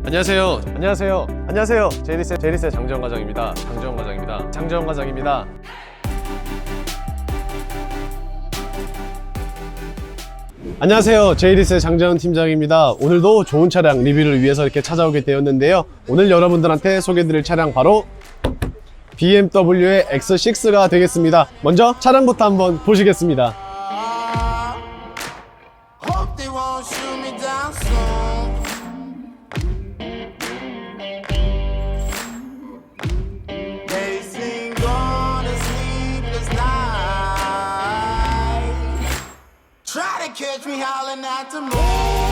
안녕하세요. 안녕하세요. 안녕하세요. 제이리스의 장재원 과장입니다. 장재원 과장입니다. 안녕하세요. 제이리스의 장재원 팀장입니다. 오늘도 좋은 차량 리뷰를 위해서 이렇게 찾아오게 되었는데요. 오늘 여러분들한테 소개해드릴 차량 바로 BMW의 X6가 되겠습니다. 먼저 차량부터 한번 보시겠습니다. Catch me howling at the moon.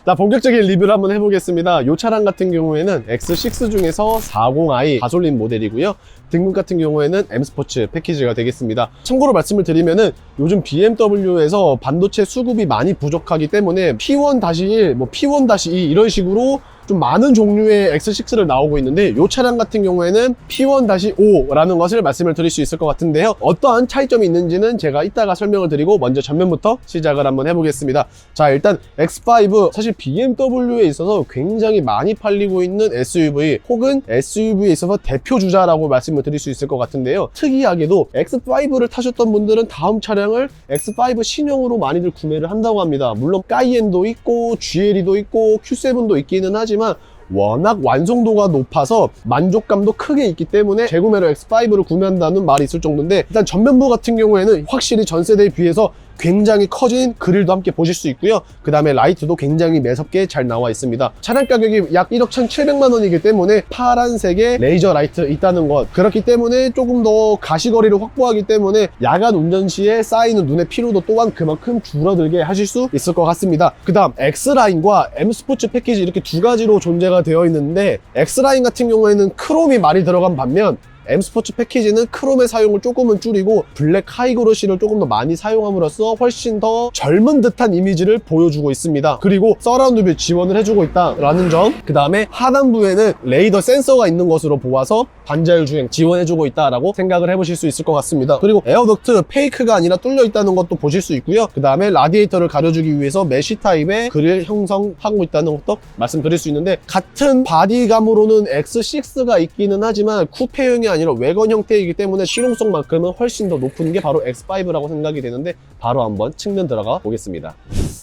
자, 본격적인 리뷰를 한번 해보겠습니다. 이 차량 같은 경우에는 X6 중에서 40i 가솔린 모델이고요. 등급 같은 경우에는 M 스포츠 패키지가 되겠습니다. 참고로 말씀을 드리면은 요즘 BMW에서 반도체 수급이 많이 부족하기 때문에 P1-1, P1-2 이런 식으로 좀 많은 종류의 X6를 나오고 있는데 이 차량 같은 경우에는 P1-5라는 것을 말씀을 드릴 수 있을 것 같은데요. 어떠한 차이점이 있는지는 제가 이따가 설명을 드리고 먼저 전면부터 시작을 한번 해보겠습니다. 자, 일단 X5 사실 BMW에 있어서 굉장히 많이 팔리고 있는 SUV 혹은 SUV에 있어서 대표 주자라고 말씀을 드릴 수 있을 것 같은데요. 특이하게도 X5를 타셨던 분들은 다음 차량을 X5 신형으로 많이들 구매를 한다고 합니다. 물론 까이엔도 있고 GLE도 있고 Q7도 있기는 하지만 워낙 완성도가 높아서 만족감도 크게 있기 때문에 재구매로 X5를 구매한다는 말이 있을 정도인데, 일단 전면부 같은 경우에는 확실히 전 세대에 비해서 굉장히 커진 그릴도 함께 보실 수 있고요. 그 다음에 라이트도 굉장히 매섭게 잘 나와 있습니다. 차량 가격이 약 1억 1,700만 원이기 때문에 파란색의 레이저 라이트 있다는 것, 그렇기 때문에 조금 더 가시거리를 확보하기 때문에 야간 운전 시에 쌓이는 눈의 피로도 또한 그만큼 줄어들게 하실 수 있을 것 같습니다. 그 다음 X라인과 M 스포츠 패키지 이렇게 두 가지로 존재가 되어 있는데, X라인 같은 경우에는 크롬이 많이 들어간 반면 M 스포츠 패키지는 크롬의 사용을 조금은 줄이고 블랙 하이그로시를 조금 더 많이 사용함으로써 훨씬 더 젊은 듯한 이미지를 보여주고 있습니다. 그리고 서라운드 뷰 지원을 해주고 있다라는 점, 그 다음에 하단부에는 레이더 센서가 있는 것으로 보아서 반자율 주행 지원해주고 있다라고 생각을 해보실 수 있을 것 같습니다. 그리고 에어덕트 페이크가 아니라 뚫려 있다는 것도 보실 수 있고요. 그 다음에 라디에이터를 가려주기 위해서 메쉬 타입의 그릴 형성하고 있다는 것도 말씀드릴 수 있는데, 같은 바디감으로는 X6가 있기는 하지만 쿠페형이 아니라 외건 형태이기 때문에 실용성만큼은 훨씬 더 높은 게 바로 X5라고 생각이 되는데, 바로 한번 측면 들어가 보겠습니다.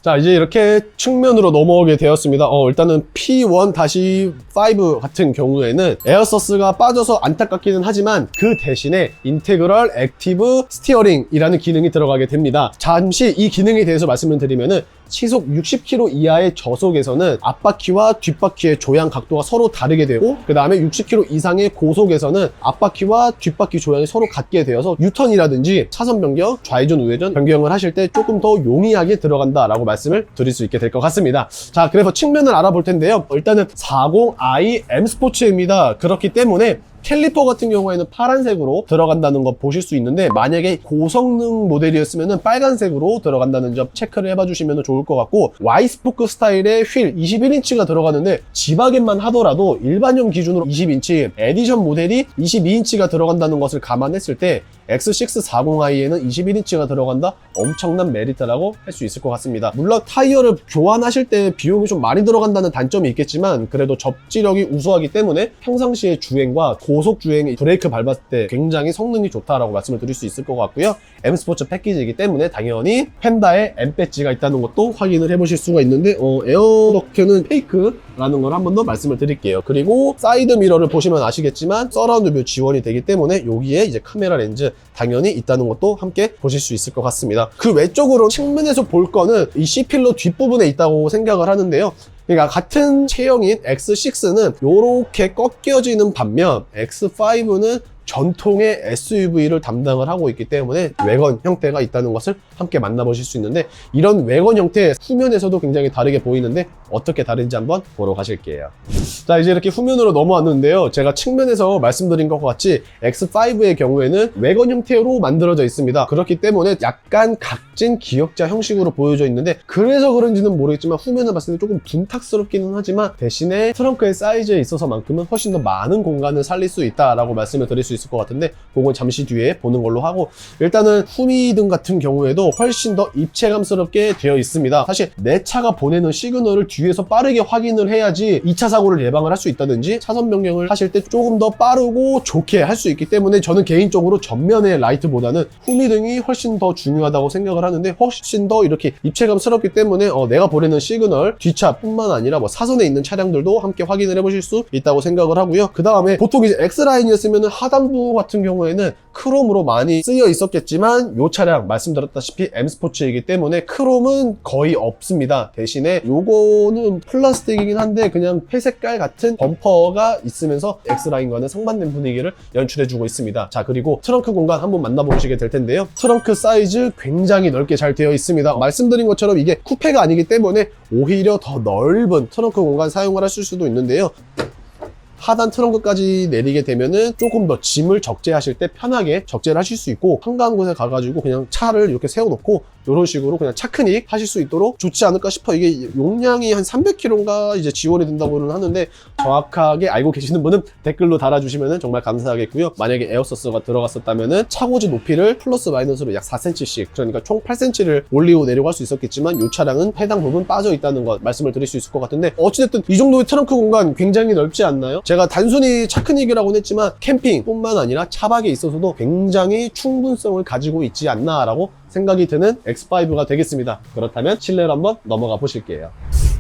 자, 이제 이렇게 측면으로 넘어오게 되었습니다. 일단은 P1-5 같은 경우에는 에어서스가 빠져서 안타깝기는 하지만 그 대신에 인테그럴 액티브 스티어링이라는 기능이 들어가게 됩니다. 잠시 이 기능에 대해서 말씀을 드리면은, 시속 60km 이하의 저속에서는 앞바퀴와 뒷바퀴의 조향 각도가 서로 다르게 되고, 그 다음에 60km 이상의 고속에서는 앞바퀴와 뒷바퀴 조향이 서로 같게 되어서 유턴이라든지 차선 변경, 좌회전, 우회전 변경을 하실 때 조금 더 용이하게 들어간다라고 말씀을 드릴 수 있게 될 것 같습니다. 자, 그래서 측면을 알아볼 텐데요. 일단은 40i M 스포츠입니다. 그렇기 때문에 캘리퍼 같은 경우에는 파란색으로 들어간다는 거 보실 수 있는데, 만약에 고성능 모델이었으면 빨간색으로 들어간다는 점 체크를 해봐 주시면 좋을 것 같고, Y스포크 스타일의 휠 21인치가 들어가는데, 지바겐만 하더라도 일반형 기준으로 20인치, 에디션 모델이 22인치가 들어간다는 것을 감안했을 때 X6 40i에는 21인치가 들어간다? 엄청난 메리트라고 할 수 있을 것 같습니다. 물론 타이어를 교환하실 때 비용이 좀 많이 들어간다는 단점이 있겠지만, 그래도 접지력이 우수하기 때문에 평상시의 주행과 고속 주행, 브레이크 밟았을 때 굉장히 성능이 좋다라고 말씀을 드릴 수 있을 것 같고요. M 스포츠 패키지이기 때문에 당연히 펜다에 M 배지가 있다는 것도 확인을 해보실 수가 있는데, 에어덕트는 페이크라는 걸 한 번 더 말씀을 드릴게요. 그리고 사이드 미러를 보시면 아시겠지만 서라운드 뷰 지원이 되기 때문에 여기에 이제 카메라 렌즈 당연히 있다는 것도 함께 보실 수 있을 것 같습니다. 그 외적으로 측면에서 볼 거는 이 C필러 뒷부분에 있다고 생각을 하는데요. 그러니까 같은 체형인 X6는 이렇게 꺾여지는 반면 X5는 전통의 SUV를 담당을 하고 있기 때문에 외건 형태가 있다는 것을 함께 만나보실 수 있는데, 이런 외건 형태 후면에서도 굉장히 다르게 보이는데 어떻게 다른지 한번 보러 가실게요. 자, 이제 이렇게 후면으로 넘어왔는데요. 제가 측면에서 말씀드린 것과 같이 X5의 경우에는 외건 형태로 만들어져 있습니다. 그렇기 때문에 약간 각진 기역자 형식으로 보여져 있는데, 그래서 그런지는 모르겠지만 후면을 봤을 때 조금 둔탁스럽기는 하지만 대신에 트렁크의 사이즈에 있어서만큼은 훨씬 더 많은 공간을 살릴 수 있다라고 말씀을 드릴 수 있을 것 같은데, 그건 잠시 뒤에 보는 걸로 하고, 일단은 후미등 같은 경우에도 훨씬 더 입체감스럽게 되어 있습니다. 사실 내 차가 보내는 시그널을 뒤에서 빠르게 확인을 해야지 2차 사고를 예방을 할 수 있다든지 차선 변경을 하실 때 조금 더 빠르고 좋게 할 수 있기 때문에, 저는 개인적으로 전면의 라이트보다는 후미등이 훨씬 더 중요하다고 생각을 하는데, 훨씬 더 이렇게 입체감스럽기 때문에 내가 보내는 시그널 뒷차뿐만 아니라 뭐 사선에 있는 차량들도 함께 확인을 해보실 수 있다고 생각을 하고요. 그 다음에 보통 이제 X라인이었으면 하단부 같은 경우에는 크롬으로 많이 쓰여 있었겠지만, 이 차량 말씀드렸다시피 M 스포츠이기 때문에 크롬은 거의 없습니다. 대신에 요거는 플라스틱이긴 한데 그냥 회색깔 같은 범퍼가 있으면서 X라인과는 상반된 분위기를 연출해주고 있습니다. 자, 그리고 트렁크 공간 한번 만나보시게 될 텐데요. 트렁크 사이즈 굉장히 넓게 잘 되어 있습니다. 말씀드린 것처럼 이게 쿠페가 아니기 때문에 오히려 더 넓은 트렁크 공간 사용을 하실 수도 있는데요. 하단 트렁크까지 내리게 되면은 조금 더 짐을 적재하실 때 편하게 적재를 하실 수 있고, 한가한 곳에 가가지고 그냥 차를 이렇게 세워놓고 이런 식으로 그냥 차크닉 하실 수 있도록 좋지 않을까 싶어. 이게 용량이 한 300km인가 이제 지원이 된다고는 하는데, 정확하게 알고 계시는 분은 댓글로 달아주시면 정말 감사하겠고요. 만약에 에어서스가 들어갔었다면은 차고지 높이를 플러스 마이너스로 약 4cm씩, 그러니까 총 8cm를 올리고 내리고 할 수 있었겠지만, 이 차량은 해당 부분 빠져 있다는 것 말씀을 드릴 수 있을 것 같은데, 어찌됐든 이 정도의 트렁크 공간 굉장히 넓지 않나요? 제가 단순히 차크닉이라고는 했지만 캠핑뿐만 아니라 차박에 있어서도 굉장히 충분성을 가지고 있지 않나라고 생각이 드는 X5가 되겠습니다. 그렇다면 실내로 한번 넘어가 보실게요.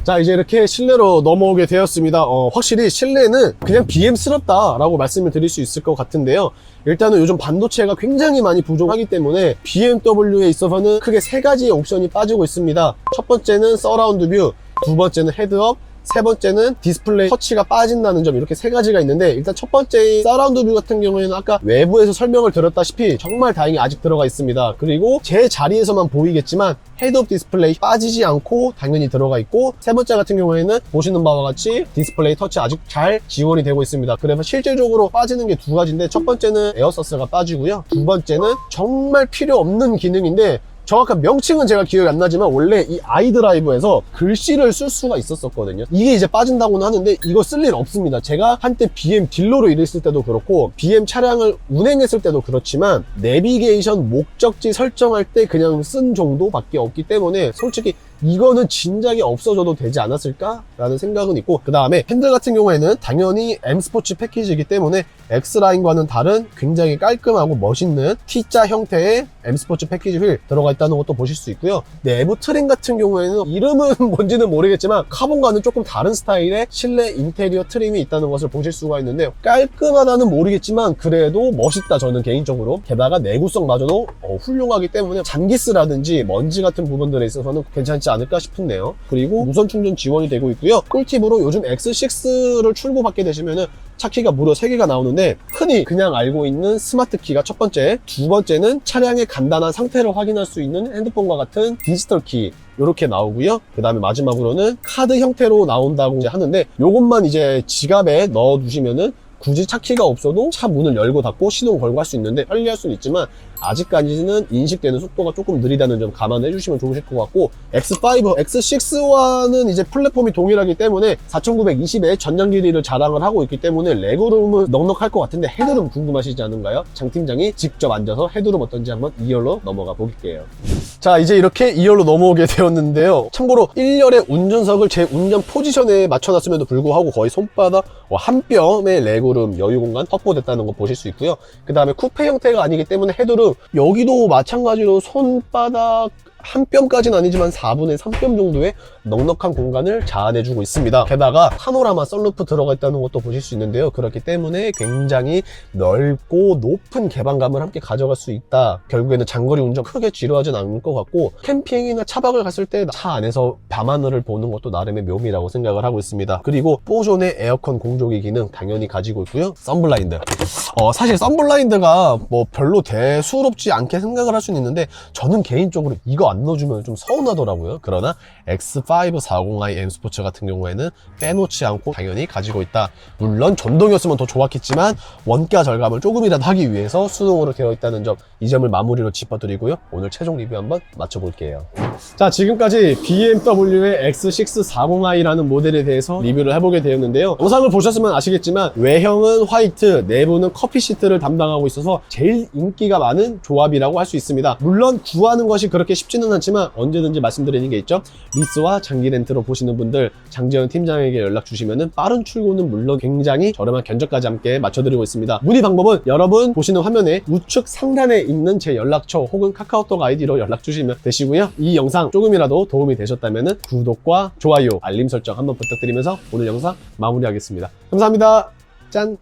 자, 이제 이렇게 실내로 넘어오게 되었습니다. 확실히 실내는 그냥 BM스럽다라고 말씀을 드릴 수 있을 것 같은데요. 일단은 요즘 반도체가 굉장히 많이 부족하기 때문에 BMW에 있어서는 크게 세 가지의 옵션이 빠지고 있습니다. 첫 번째는 서라운드 뷰, 두 번째는 헤드업, 세 번째는 디스플레이 터치가 빠진다는 점, 이렇게 세 가지가 있는데, 일단 첫 번째 서라운드 뷰 같은 경우에는 아까 외부에서 설명을 드렸다시피 정말 다행히 아직 들어가 있습니다. 그리고 제 자리에서만 보이겠지만 헤드업 디스플레이 빠지지 않고 당연히 들어가 있고, 세 번째 같은 경우에는 보시는 바와 같이 디스플레이 터치 아직 잘 지원이 되고 있습니다. 그래서 실질적으로 빠지는 게 두 가지인데, 첫 번째는 에어서스가 빠지고요, 두 번째는 정말 필요 없는 기능인데 정확한 명칭은 제가 기억이 안 나지만 원래 이 아이드라이브에서 글씨를 쓸 수가 있었거든요. 이게 이제 빠진다고는 하는데 이거 쓸 일 없습니다. 제가 한때 BM 딜러로 일했을 때도 그렇고 BM 차량을 운행했을 때도 그렇지만 내비게이션 목적지 설정할 때 그냥 쓴 정도밖에 없기 때문에 솔직히 이거는 진작에 없어져도 되지 않았을까? 라는 생각은 있고, 그 다음에 핸들 같은 경우에는 당연히 M 스포츠 패키지이기 때문에 X라인과는 다른 굉장히 깔끔하고 멋있는 T자 형태의 M 스포츠 패키지 휠 들어가 있다는 것도 보실 수 있고요. 내부 트림 같은 경우에는 이름은 뭔지는 모르겠지만 카본과는 조금 다른 스타일의 실내 인테리어 트림이 있다는 것을 보실 수가 있는데, 깔끔하다는 모르겠지만 그래도 멋있다, 저는 개인적으로. 게다가 내구성마저도 훌륭하기 때문에 잔기스라든지 먼지 같은 부분들에 있어서는 괜찮지 않을까 싶은데요. 그리고 무선 충전 지원이 되고 있고요. 꿀팁으로 요즘 X6를 출고받게 되시면은 차키가 무려 3개가 나오는데, 흔히 그냥 알고 있는 스마트 키가 첫 번째, 두 번째는 차량의 간단한 상태를 확인할 수 있는 핸드폰과 같은 디지털 키 이렇게 나오고요. 그 다음에 마지막으로는 카드 형태로 나온다고 하는데, 요것만 이제 지갑에 넣어 두시면은 굳이 차키가 없어도 차 문을 열고 닫고 시동 걸고 할 수 있는데, 편리할 수는 있지만 아직까지는 인식되는 속도가 조금 느리다는 점 감안해 주시면 좋으실 것 같고, X5, X6와는 이제 플랫폼이 동일하기 때문에 4920의 전장 길이를 자랑을 하고 있기 때문에 레그룸은 넉넉할 것 같은데, 헤드룸 궁금하시지 않은가요? 장 팀장이 직접 앉아서 헤드룸 어떤지 한번 2열로 넘어가 볼게요. 자, 이제 이렇게 2열로 넘어오게 되었는데요. 참고로 1열의 운전석을 제 운전 포지션에 맞춰놨음에도 불구하고 거의 손바닥 한 뼘의 레그룸 여유 공간 확보됐다는 거 보실 수 있고요. 그 다음에 쿠페 형태가 아니기 때문에 헤드룸 여기도 마찬가지로 손바닥 한 뼘까지는 아니지만 4분의 3뼘 정도의 넉넉한 공간을 자아내주고 있습니다. 게다가 파노라마 썬루프 들어가 있다는 것도 보실 수 있는데요. 그렇기 때문에 굉장히 넓고 높은 개방감을 함께 가져갈 수 있다. 결국에는 장거리 운전 크게 지루하진 않을 것 같고, 캠핑이나 차박을 갔을 때 차 안에서 밤하늘을 보는 것도 나름의 묘미라고 생각을 하고 있습니다. 그리고 뽀존의 에어컨 공조기 기능 당연히 가지고 있고요. 썬블라인드. 사실 썬블라인드가 뭐 별로 대수롭지 않게 생각을 할 수는 있는데, 저는 개인적으로 이거 안 넣어주면 좀 서운하더라고요. 그러나 X540i M 스포츠 같은 경우에는 빼놓지 않고 당연히 가지고 있다. 물론 전동이었으면 더 좋았겠지만 원가 절감을 조금이라도 하기 위해서 수동으로 되어 있다는 점, 이 점을 마무리로 짚어드리고요. 오늘 최종 리뷰 한번 맞춰볼게요. 자, 지금까지 BMW의 X640i라는 모델에 대해서 리뷰를 해보게 되었는데요. 영상을 보셨으면 아시겠지만 외형은 화이트, 내부는 커피 시트를 담당하고 있어서 제일 인기가 많은 조합이라고 할 수 있습니다. 물론 구하는 것이 그렇게 쉽지는 않지만 언제든지 말씀드리는 게 있죠. 리스와 장기 렌트로 보시는 분들, 장재현 팀장에게 연락 주시면은 빠른 출고는 물론 굉장히 저렴한 견적까지 함께 맞춰드리고 있습니다. 문의 방법은 여러분 보시는 화면에 우측 상단에 있는 제 연락처 혹은 카카오톡 아이디로 연락 주시면 되시고요. 이 영상 조금이라도 도움이 되셨다면은 구독과 좋아요, 알림 설정 한번 부탁드리면서 오늘 영상 마무리하겠습니다. 감사합니다. 짠!